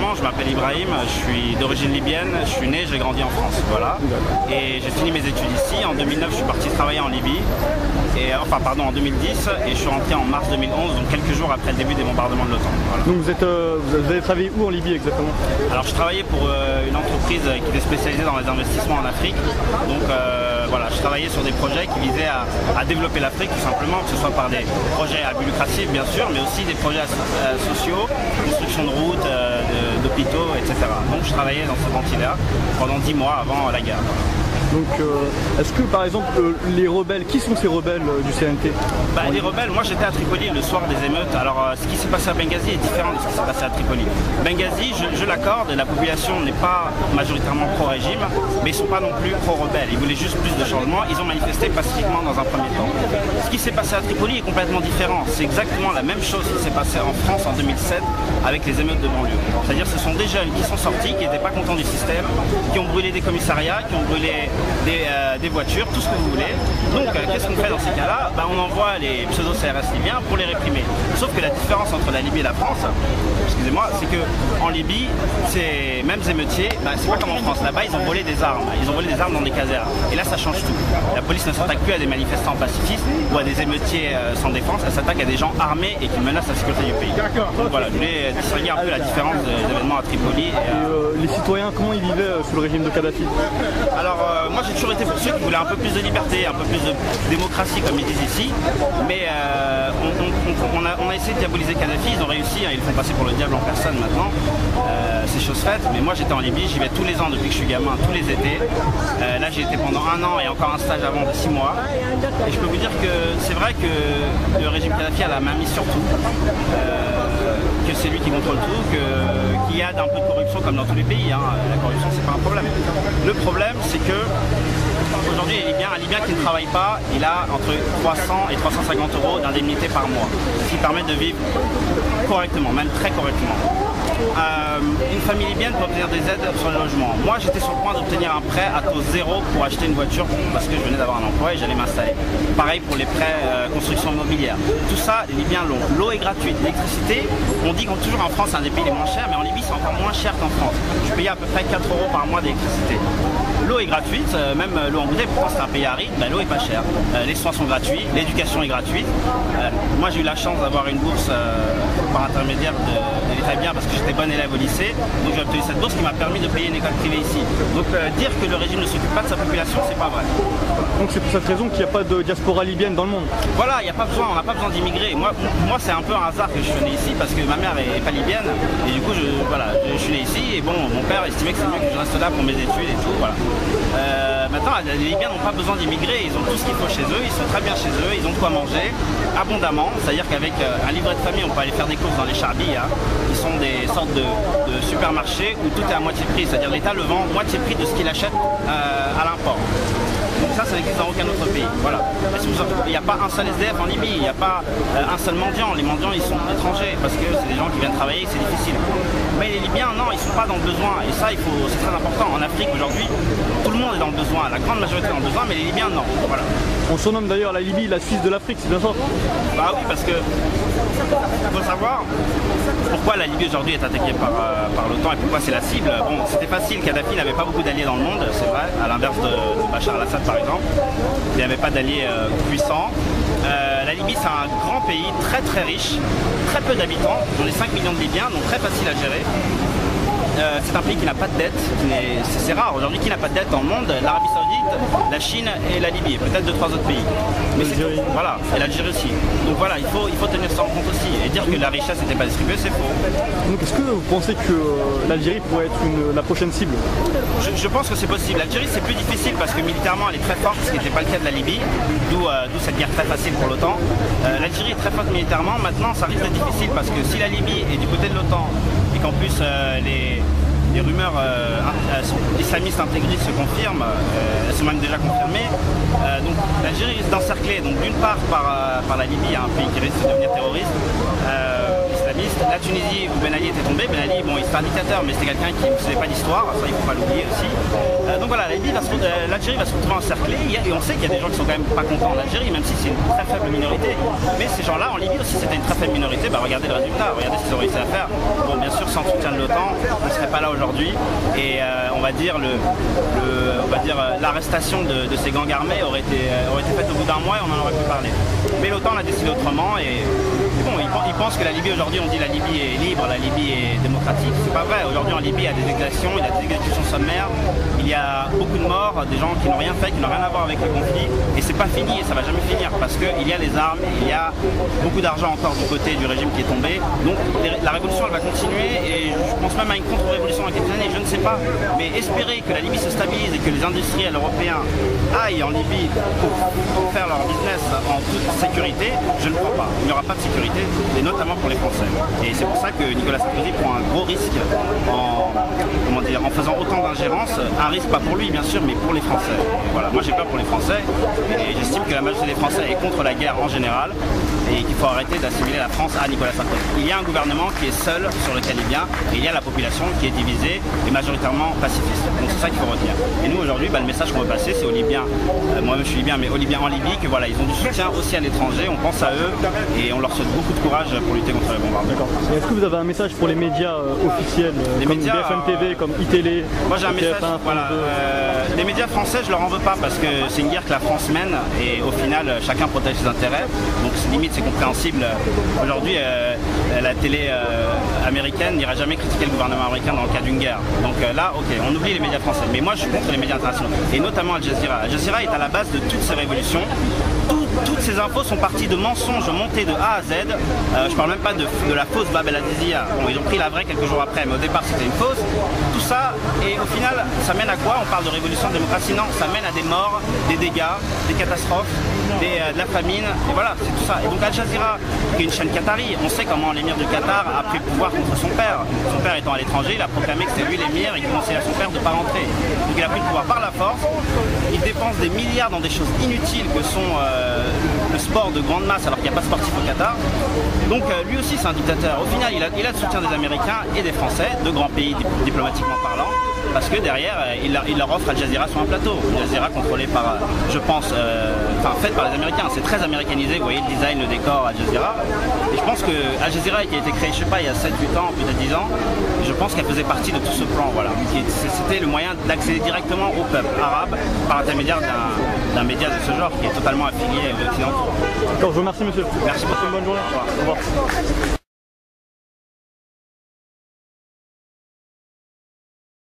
rapidement, je m'appelle Ibrahim, je suis d'origine libyenne, je suis né, j'ai grandi en France, voilà. Et j'ai fini mes études ici. En 2009, je suis parti travailler en Libye, en 2010, et je suis rentré en mars 2011, donc quelques jours après le début des bombardements de l'OTAN. Voilà. Donc vous avez travaillé où en Libye exactement? Alors je travaillais pour une entreprise qui était spécialisée dans les investissements en Afrique. Donc voilà, je travaillais sur des projets qui visaient à développer l'Afrique tout simplement, que ce soit par des projets à but lucratif bien sûr, mais aussi des projets sociaux, construction de routes, d'hôpitaux, etc. Donc je travaillais dans ce ventilaire pendant 10 mois avant la guerre. Donc est-ce que par exemple les rebelles, qui sont ces rebelles du CNT? Les rebelles, moi j'étais à Tripoli le soir des émeutes. Alors ce qui s'est passé à Benghazi est différent de ce qui s'est passé à Tripoli. Benghazi, je l'accorde, la population n'est pas majoritairement pro-régime, mais ils ne sont pas non plus pro-rebelles. Ils voulaient juste plus de changements, ils ont manifesté pacifiquement dans un premier temps. Ce qui s'est passé à Tripoli est complètement différent. C'est exactement la même chose qui s'est passé en France en 2007 avec les émeutes de banlieue. C'est-à-dire ce sont des jeunes qui sont sortis, qui n'étaient pas contents du système, qui ont brûlé des commissariats, qui ont brûlé des voitures, tout ce que vous voulez. Donc qu'est-ce qu'on fait dans ces cas-là? On envoie les pseudo-CRS libyens pour les réprimer. Sauf que la différence entre la Libye et la France, excusez-moi, c'est qu'en Libye, ces mêmes émeutiers, c'est pas comme en France. Là-bas, ils ont volé des armes. Ils ont volé des armes dans des casernes. Et là, ça change tout. La police ne s'attaque plus à des manifestants pacifistes ou à des émeutiers sans défense. Elle s'attaque à des gens armés et qui menacent la sécurité du pays. Donc voilà, je voulais distinguer un peu la différence des événements à Tripoli. Et les citoyens, comment ils vivaient sous le régime de Kadhafi? Alors, moi j'ai toujours été pour ceux qui voulaient un peu plus de liberté, un peu plus de démocratie comme ils disent ici, mais on a essayé de diaboliser Kadhafi, ils ont réussi, ils le font passer pour le diable en personne maintenant, c'est chose faite, mais moi j'étais en Libye, j'y vais tous les ans depuis que je suis gamin, tous les étés, là j'ai été pendant 1 an et encore un stage avant de 6 mois, et je peux vous dire que c'est vrai que le régime Kadhafi a la main mise sur tout, que c'est lui qui contrôle tout, qu'il y a un peu de corruption comme dans tous les pays, la corruption c'est pas un problème. Le problème c'est que aujourd'hui un Libyen qui ne travaille pas, il a entre 300 et 350 € d'indemnité par mois, ce qui permet de vivre correctement, même très correctement. Une famille libyenne peut obtenir des aides sur le logement. Moi j'étais sur le point d'obtenir un prêt à taux zéro pour acheter une voiture parce que je venais d'avoir un emploi et j'allais m'installer. Pareil pour les prêts construction immobilière. Tout ça, les Libyens l'ont. L'eau est gratuite. L'électricité, on dit qu'on toujours en France c'est un des pays les moins chers, mais en Libye c'est encore moins cher qu'en France. Je payais à peu près 4 € par mois d'électricité. L'eau est gratuite, même l'eau en bouteille, pourtant c'est un pays aride, l'eau est pas chère. Les soins sont gratuits, l'éducation est gratuite. Moi j'ai eu la chance d'avoir une bourse par intermédiaire de l'État libyen parce que j'étais bon élève au lycée, donc j'ai obtenu cette bourse qui m'a permis de payer une école privée ici. Donc dire que le régime ne s'occupe pas de sa population, c'est pas vrai. Donc c'est pour cette raison qu'il n'y a pas de diaspora libyenne dans le monde? Voilà, il n'y a pas besoin, on n'a pas besoin d'immigrer. Moi c'est un peu un hasard que je suis né ici parce que ma mère n'est pas libyenne et du coup je suis né ici et bon, mon père estimait que c'est mieux que je reste là pour mes études et tout, voilà. Maintenant, les Libyens n'ont pas besoin d'immigrer, ils ont tout ce qu'il faut chez eux, ils sont très bien chez eux, ils ont de quoi manger abondamment, c'est-à-dire qu'avec un livret de famille, on peut aller faire des courses dans les charbis, qui sont des sortes de supermarchés où tout est à moitié prix, c'est-à-dire l'État le vend moitié prix de ce qu'il achète à l'import. Donc ça n'existe dans aucun autre pays. Voilà. Il n'y a pas un seul SDF en Libye, il n'y a pas un seul mendiant. Les mendiants, ils sont étrangers parce que c'est des gens qui viennent travailler, c'est difficile. Mais les Libyens, non, ils ne sont pas dans le besoin. Et ça, c'est très important. En Afrique, aujourd'hui, tout le monde est dans le besoin. La grande majorité est dans le besoin, mais les Libyens, non. Voilà. On surnomme d'ailleurs la Libye la Suisse de l'Afrique, c'est bien ça? Bah oui, parce que il faut savoir pourquoi la Libye aujourd'hui est attaquée par l'OTAN et pourquoi c'est la cible. Bon, c'était facile, Kadhafi n'avait pas beaucoup d'alliés dans le monde, c'est vrai, à l'inverse de Bachar al-Assad par exemple. Il n'avait pas d'alliés puissants. La Libye c'est un grand pays, très très riche, très peu d'habitants, on est 5 millions de Libyens, donc très facile à gérer. C'est un pays qui n'a pas de dette, c'est rare aujourd'hui, qui n'a pas de dette dans le monde, l'Arabie Saoudite, la Chine et la Libye, et peut-être 2-3 autres pays. Mais c'est tout, voilà, et l'Algérie aussi. Donc voilà, il faut tenir ça en compte aussi, et dire que la richesse n'était pas distribuée, c'est faux. Donc est-ce que vous pensez que l'Algérie pourrait être la prochaine cible? Je pense que c'est possible. L'Algérie c'est plus difficile parce que militairement elle est très forte, ce qui n'était pas le cas de la Libye, d'où cette guerre très facile pour l'OTAN. L'Algérie est très forte militairement, maintenant ça risque d'être difficile parce que si la Libye est du côté de l'OTAN et qu'en plus les rumeurs islamistes intégristes se confirment, elles sont même déjà confirmées, donc l'Algérie risque d'encercler, donc d'une part par la Libye, un pays qui risque de devenir terroriste, islamiste, islamiste. La Tunisie, où Ben Ali était tombé. Ben Ali, bon, il était un dictateur, mais c'était quelqu'un qui ne faisait pas d'histoire, ça il ne faut pas l'oublier aussi. Donc voilà, l'Algérie va se retrouver encerclée, et on sait qu'il y a des gens qui sont quand même pas contents en Algérie, même si c'est une très faible minorité. Mais ces gens-là, en Libye aussi, c'était une très faible minorité. Bah, regardez le résultat, regardez ce qu'ils ont réussi à faire. Bon, bien sûr, sans le soutien de l'OTAN, on ne serait pas là aujourd'hui. Et on va dire l'arrestation de ces gangs armés aurait été faite au bout d'un mois et on en aurait pu parler. Mais l'OTAN l'a décidé autrement et bon, ils pensent que la Libye aujourd'hui, on dit la Libye est libre, la Libye est démocratique. C'est pas vrai. Aujourd'hui en Libye, il y a des exactions, il y a des exécutions sommaires, il y a beaucoup de morts, des gens qui n'ont rien fait, qui n'ont rien à voir avec le conflit. Et c'est pas fini et ça va jamais finir parce qu'il y a les armes, il y a beaucoup d'argent encore du côté du régime qui est tombé. Donc la révolution elle va continuer et je pense même à une contre-révolution dans quelques années, je ne sais pas. Mais espérer que la Libye se stabilise et que les industriels européens aillent en Libye pour faire leur business en toute sécurité, je ne crois pas. Il n'y aura pas de sécurité, et notamment pour les Français. Et c'est pour ça que Nicolas Sarkozy prend un gros risque en faisant autant d'ingérence. Un risque pas pour lui bien sûr, mais pour les Français. Et voilà, moi j'ai peur pour les Français et j'estime que la majorité des Français est contre la guerre en général et qu'il faut arrêter d'assimiler la France à Nicolas Sarkozy. Il y a un gouvernement qui est seul sur lequel il vient et il y a la population qui est divisée et majoritairement pacifiste. Donc c'est ça qu'il faut retenir. Et nous aujourd'hui, le message qu'on veut passer, c'est aux Libyens, moi-même je suis libyen, mais aux Libyens en Libye, que voilà, ils ont du soutien aussi à l'étranger, on pense à eux et on leur souhaite beaucoup de courage pour lutter contre les bombardements. Est-ce que vous avez un message pour les médias officiels, comme BFM TV, comme iTélé? Moi j'ai un message, voilà, les médias français je leur en veux pas parce que c'est une guerre que la France mène et au final chacun protège ses intérêts, donc limite c'est compréhensible. Aujourd'hui la télé américaine n'ira jamais critiquer le gouvernement américain dans le cas d'une guerre. Donc là ok, on oublie les médias français, mais moi je suis contre les médias internationaux et notamment Al Jazeera. Al Jazeera est à la base de toutes ces révolutions. Toutes ces infos sont parties de mensonges montés de A à Z. Je parle même pas de la fausse Bab el-Hadithia. Bon, ils ont pris la vraie quelques jours après, mais au départ c'était une fausse. Tout ça, et au final, ça mène à quoi? On parle de révolution de démocratie, non, ça mène à des morts, des dégâts, des catastrophes, de la famine, et voilà, c'est tout ça. Et donc Al Jazeera, qui est une chaîne qatari, on sait comment l'émir du Qatar a pris le pouvoir contre son père. Son père étant à l'étranger, il a proclamé que c'était lui l'émir et qu'il conseillait à son père de ne pas rentrer. Donc il a pris le pouvoir par la force, il dépense des milliards dans des choses inutiles que sont le sport de grande masse alors qu'il n'y a pas de sportif au Qatar. Donc lui aussi c'est un dictateur. Au final il a le soutien des Américains et des Français, de grands pays diplomatiquement parlant, parce que derrière il leur offre Al Jazeera sur un plateau. Al Jazeera contrôlé par, je pense, faite par les Américains. C'est très américanisé, vous voyez le design, le décor Al Jazeera. Et je pense que Al Jazeera qui a été créé, je sais pas, il y a 7-8 ans, peut-être 10 ans, je pense qu'elle faisait partie de tout ce plan. Voilà. C'était le moyen d'accéder directement au peuple arabe par l'intermédiaire d'un média de ce genre qui est totalement affilié aux Occidentaux. D'accord, je vous remercie monsieur. Merci beaucoup. Bonne journée. Au revoir.